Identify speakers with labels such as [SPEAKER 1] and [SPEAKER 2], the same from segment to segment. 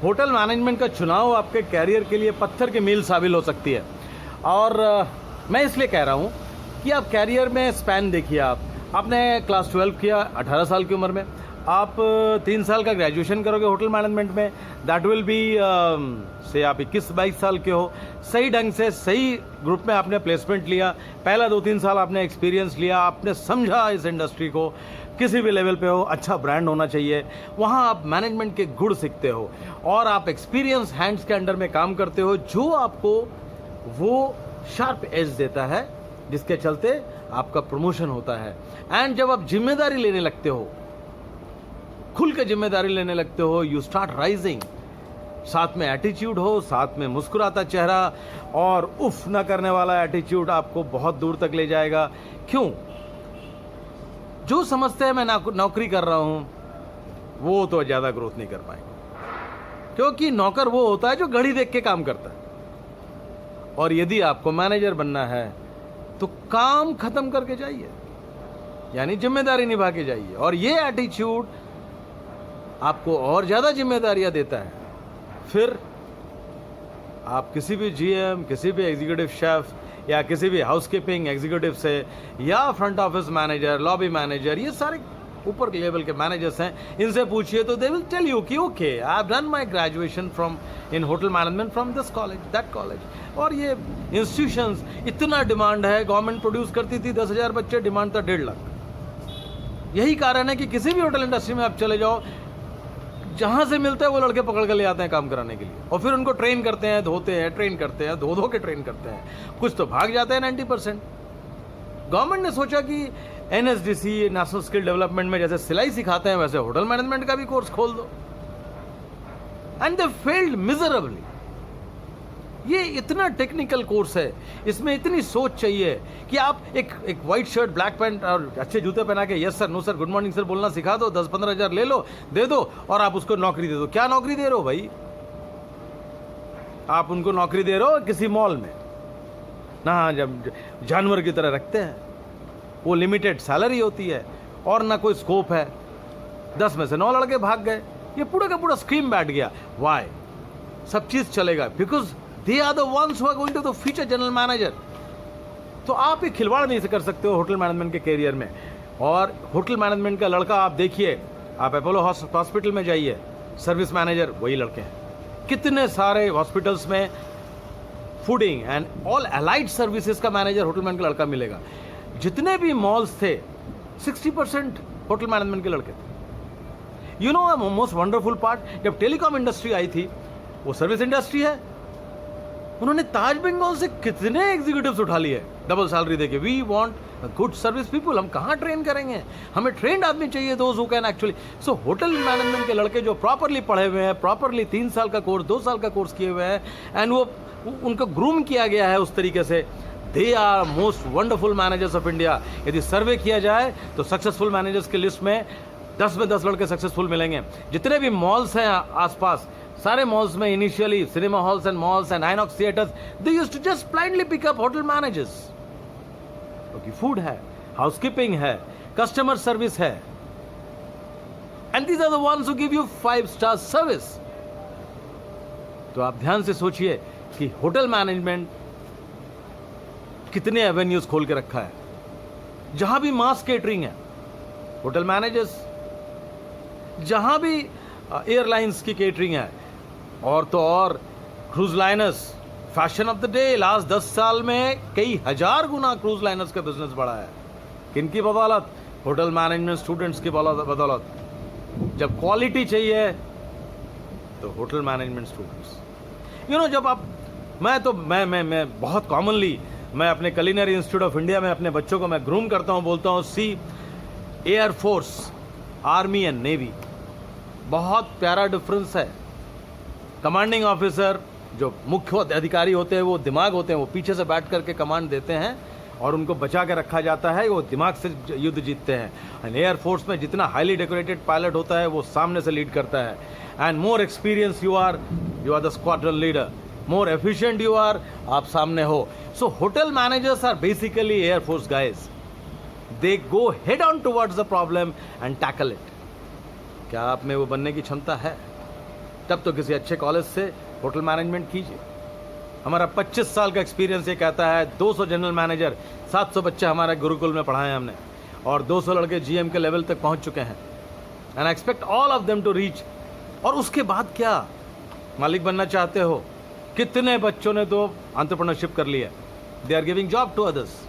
[SPEAKER 1] Hotel management का चुनाव आपके कैरियर के लिए पत्थर की मील साबित हो सकती है। और मैं इसलिए कह रहा हूँ कि आप कैरियर में स्पैन देखिए। आपने क्लास 12 किया 18 साल की उम्र में, आप 3 साल का ग्रेजुएशन करोगे होटल मैनेजमेंट में, दैट विल बी से आप 21-22 साल के हो। सही ढंग से सही ग्रुप में आपने प्लेसमेंट लिया, पहला 2-3 साल आपने एक्सपीरियंस लिया, आपने समझा इस इंडस्ट्री को, किसी भी लेवल पे हो, अच्छा ब्रांड होना चाहिए, वहाँ आप मैनेजमेंट के गुण सीखते हो और आप एक्सपीरियंस हैंड्स के अंडर में काम करते हो, जो आपको वो शार्प एज देता है जिसके चलते आपका प्रमोशन होता है। एंड जब आप जिम्मेदारी लेने लगते हो, खुल के जिम्मेदारी लेने लगते हो, यू स्टार्ट राइजिंग, साथ में एटीट्यूड हो, साथ में मुस्कुराता चेहरा और उफ ना करने वाला एटीट्यूड आपको बहुत दूर तक ले जाएगा। क्यों? जो समझते हैं मैं नौकरी कर रहा हूं, वो तो ज्यादा ग्रोथ नहीं कर पाएंगे, क्योंकि नौकर वो होता है जो घड़ी देख के काम करता है। और यदि आपको मैनेजर बनना है तो काम खत्म करके जाइए, यानी जिम्मेदारी निभा के जाइए। और ये एटीट्यूड आपको और ज्यादा जिम्मेदारियां देता है। फिर आप किसी भी जीएम, किसी भी एग्जीक्यूटिव शेफ या किसी भी हाउसकीपिंग एग्जीक्यूटिव से या front office manager, lobby manager, ये सारे ऊपर लेवल के मैनेजर्स हैं, इनसे पूछिए तो दे विल टेल यू कि okay I have done my graduation from in hotel management from this college, that college. और ये इंस्टीट्यूशंस, इतना डिमांड है, गवर्नमेंट प्रोड्यूस करती थी 10,000 बच्चे, डिमांड था 1.5 लाख। यही कारण है कि किसी भी होटल इंडस्ट्री में आप चले जाओ, जहां से मिलते हैं वो लड़के पकड़ कर ले आते हैं काम कराने के लिए, और फिर उनको ट्रेन करते हैं, धोते हैं, ट्रेन करते हैं, धो के ट्रेन करते हैं। कुछ तो भाग जाते हैं 90%। गवर्नमेंट ने सोचा कि एनएसडीसी, नेशनल स्किल डेवलपमेंट में जैसे सिलाई सिखाते हैं, वैसे होटल मैनेजमेंट का भी कोर्स खोल दो, एंड दे फेल्ड मिजरेबली। ये इतना टेक्निकल कोर्स है, इसमें इतनी सोच चाहिए कि आप एक व्हाइट शर्ट, ब्लैक पैंट और अच्छे जूते पहना के yes sir, no sir, good morning sir बोलना सिखा दो, 10-15 हज़ार ले लो, दे दो, और आप उसको नौकरी दे दो। क्या नौकरी दे रहे हो भाई? आप उनको नौकरी दे रहे हो किसी मॉल में ना, जब जानवर की तरह रखते हैं, वो लिमिटेड सैलरी होती है और ना कोई स्कोप है। 10 में से 9 लड़के भाग गए, ये पूरा का पूरा स्कीम बैठ गया। वाई? सब चीज चलेगा because they are the ones who are going to the future general manager. तो आप ये खिलवाड़ नहीं कर सकते हो होटल मैनेजमेंट के कैरियर में। और होटल मैनेजमेंट का लड़का आप देखिए, आप अपोलो हॉस्पिटल में जाइए, सर्विस मैनेजर वही लड़के हैं। कितने सारे हॉस्पिटल्स में fooding and all allied services का मैनेजर होटल मैनेजमेंट का लड़का मिलेगा। जितने भी मॉल्स थे 60% होटल मैनेजमेंट के लड़के थे। You know most wonderful part, जब टेलीकॉम इंडस्ट्री आई थी, वो सर्विस इंडस्ट्री है, उन्होंने ताज बंगाल से कितने एग्जीक्यूटिव्स उठा लिए डबल सैलरी देके। We want good service people, हम कहाँ ट्रेन करेंगे, हमें ट्रेंड आदमी चाहिए, those who can actually. So hotel management के लड़के जो प्रॉपरली पढ़े हुए हैं, प्रॉपरली 3 साल का कोर्स, 2 साल का कोर्स किए हुए हैं, एंड वो उनको ग्रूम किया गया है उस तरीके से, they are most wonderful managers of India. यदि सर्वे किया जाए तो सक्सेसफुल मैनेजर्स की लिस्ट में 10 में 10 लड़के सक्सेसफुल मिलेंगे। जितने भी मॉल्स हैं आसपास, सारे मॉल्स में initially cinema halls and malls and INOX theatres, they used to just blindly pick up hotel managers, क्योंकि फूड है, हाउसकीपिंग है, कस्टमर सर्विस है, and these are the ones who give you 5 star service. तो आप ध्यान से सोचिए कि होटल मैनेजमेंट कितने एवेन्यूज खोल के रखा है। जहां भी मास केटरिंग है, होटल मैनेजर्स, जहां भी एयरलाइंस की केटरिंग है, और तो और cruise liners, fashion of the day. Last 10 साल में कई हजार गुना क्रूज लाइनर्स का बिजनेस बढ़ा है। किनकी बदौलत? होटल मैनेजमेंट स्टूडेंट्स की बदौलत। जब क्वालिटी चाहिए तो hotel management students, you know, जब आप, मैं बहुत कॉमनली मैं अपने कुलिनरी इंस्टीट्यूट ऑफ इंडिया में अपने बच्चों को मैं ग्रूम करता हूं, बोलता हूं सी air force, army and navy, बहुत प्यारा डिफरेंस है। कमांडिंग ऑफिसर जो मुख्य अधिकारी होते हैं, वो दिमाग होते हैं, वो पीछे से बैठ करके कमांड देते हैं और उनको बचा के रखा जाता है, वो दिमाग से युद्ध जीतते हैं। एंड एयर फोर्स में जितना हाईली डेकोरेटेड पायलट होता है, वो सामने से लीड करता है। And more experience you are the squadron leader, more efficient you are, आप सामने हो। So hotel managers are basically air force guys, they go head on towards the problem and tackle it. क्या आप में वो बनने की क्षमता है? तब तो किसी अच्छे कॉलेज से होटल मैनेजमेंट कीजिए। हमारा 25 साल का एक्सपीरियंस ये कहता है 200 जनरल मैनेजर, 700 बच्चे हमारे गुरुकुल में पढ़ाए हमने, और 200 लड़के जीएम के लेवल तक पहुंच चुके हैं। And I expect all of them to reach. और उसके बाद क्या, मालिक बनना चाहते हो? कितने बच्चों ने तो एंटरप्रेन्योरशिप कर लिया। They are giving job to others.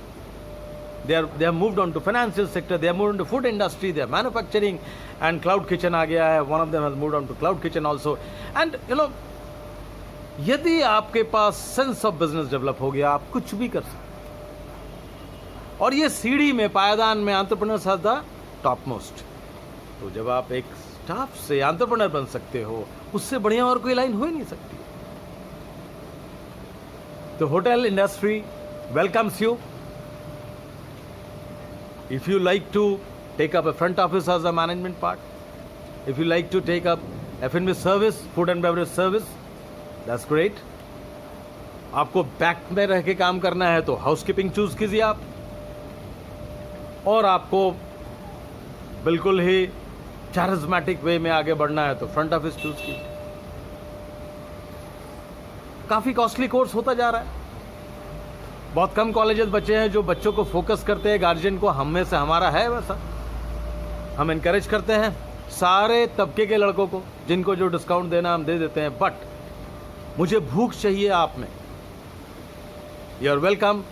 [SPEAKER 1] They have moved on to financial sector, they have moved on to food industry, they are manufacturing, and cloud kitchen आ गया है. One of them has moved on to cloud kitchen also. And यदि आपके पास sense of business develop हो गया, आप कुछ भी कर सकते। और ये सीढ़ी में, पायदान में entrepreneurs has the top most. तो जब आप एक स्टाफ से एंटरप्रेन्योर बन सकते हो, उससे बढ़िया और कोई लाइन हो ही नहीं सकती। तो hotel industry welcomes you. If you like to take up a front office as a management part, if you like to take up F&B service, food and beverage service, that's great. आपको back में रह के काम करना है तो housekeeping choose कीजिए आप, और आपको बिल्कुल ही चारिज्मेटिक वे में आगे बढ़ना है तो फ्रंट ऑफिस चूज कीजिए। काफी कॉस्टली कोर्स होता जा रहा है। बहुत कम कॉलेजेस बचे हैं जो बच्चों को फोकस करते हैं। गार्जियन को हम में से हमारा है वैसा, हम इनकरेज करते हैं सारे तबके के लड़कों को, जिनको जो डिस्काउंट देना हम दे देते हैं। बट मुझे भूख चाहिए आप में। You are welcome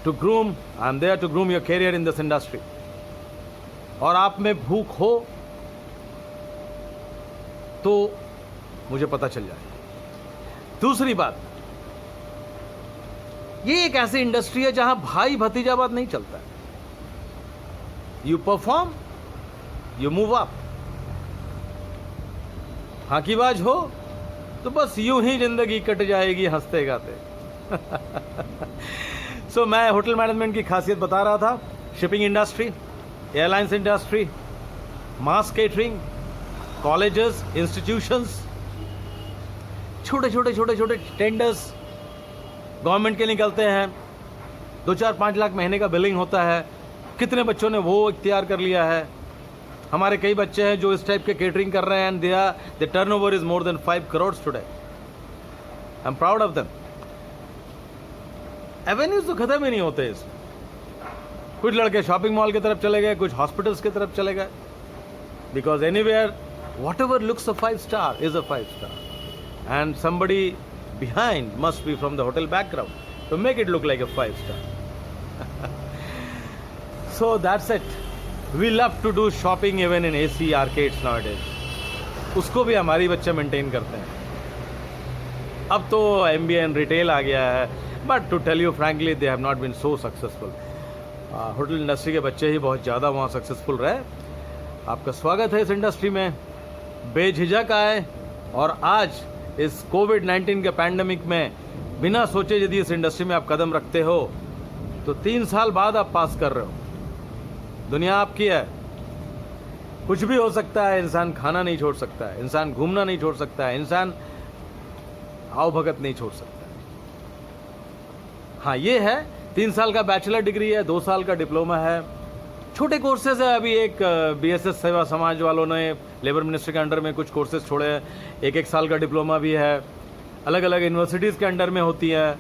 [SPEAKER 1] to groom, I am there to groom your career in this industry. और आप में भूख हो तो मुझे पता चल जाए। दूसरी बात, ये एक ऐसी इंडस्ट्री है जहां भाई भतीजावाद नहीं चलता है। You perform, you move up. हाकीबाज हो तो बस यूं ही जिंदगी कट जाएगी हंसते गाते। सो मैं होटल मैनेजमेंट की खासियत बता रहा था। शिपिंग इंडस्ट्री, एयरलाइंस इंडस्ट्री, मास केटरिंग, कॉलेजेस, इंस्टीट्यूशंस, छोटे छोटे छोटे छोटे टेंडर्स गवर्नमेंट के निकलते हैं। 2-4-5 लाख महीने का बिलिंग होता है। कितने बच्चों ने वो इख्तियार कर लिया है। हमारे कई बच्चे हैं जो इस टाइप के केटरिंग कर रहे हैं, and the turnover is more than 5 crore today. I am proud of them. Avenues तो खत्म ही नहीं होते इसमें। कुछ लड़के शॉपिंग मॉल की तरफ चले गए, कुछ हॉस्पिटल्स की तरफ चले गए, because anywhere what ever looks a 5 star is a 5 star, and somebody behind must be from the hotel background to make it look like a 5 star. So that's it. We love to do shopping even in AC arcades nowadays. उसको भी हमारी बच्चे maintain करते हैं। अब तो MBA and retail आ गया है, but to tell you frankly they have not been so successful. Hotel industry के बच्चे ही बहुत ज़्यादा वहाँ सक्सेसफुल रहे। आपका स्वागत है इस इंडस्ट्री में। बेझिझक आए, और आज इस कोविड-19 के पैंडेमिक में बिना सोचे यदि इस इंडस्ट्री में आप कदम रखते हो तो 3 साल बाद आप पास कर रहे हो। दुनिया आपकी है, कुछ भी हो सकता है। इंसान खाना नहीं छोड़ सकता है, इंसान घूमना नहीं छोड़ सकता है, इंसान आओ भगत नहीं छोड़ सकता है। हाँ, ये है 3 साल का बैचलर डिग्री है, 2 साल का डिप्लोमा है, छोटे कोर्सेज है। अभी एक BSS सेवा समाज वालों ने लेबर मिनिस्ट्री के अंडर में कुछ कोर्सेज छोड़े हैं। 1-1 साल का डिप्लोमा भी है। अलग अलग यूनिवर्सिटीज़ के अंडर में होती है,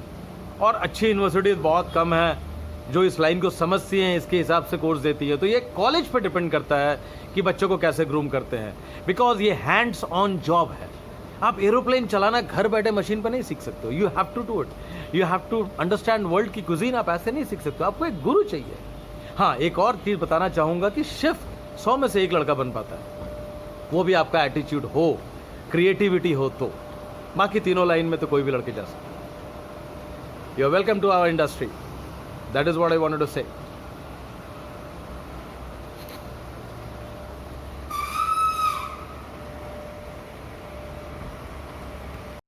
[SPEAKER 1] और अच्छी यूनिवर्सिटीज़ बहुत कम हैं जो इस लाइन को समझती हैं, इसके हिसाब से कोर्स देती है। तो ये कॉलेज पर डिपेंड करता है कि बच्चों को कैसे ग्रूम करते हैं, बिकॉज ये हैंड्स ऑन जॉब है। आप एरोप्लेन चलाना घर बैठे मशीन पर नहीं सीख सकते हो। You have to do it. You have to understand world की कुजीन। आप ऐसे नहीं सीख सकते, आपको एक गुरु चाहिए। हाँ, एक और चीज़ बताना चाहूँगा कि शेफ 100 में से 1 लड़का बन पाता है, वो भी आपका एटीट्यूड हो, क्रिएटिविटी हो तो। बाकी तीनों लाइन में तो कोई भी लड़के जा सकते हैं। You are welcome to our industry. That is what I wanted to से।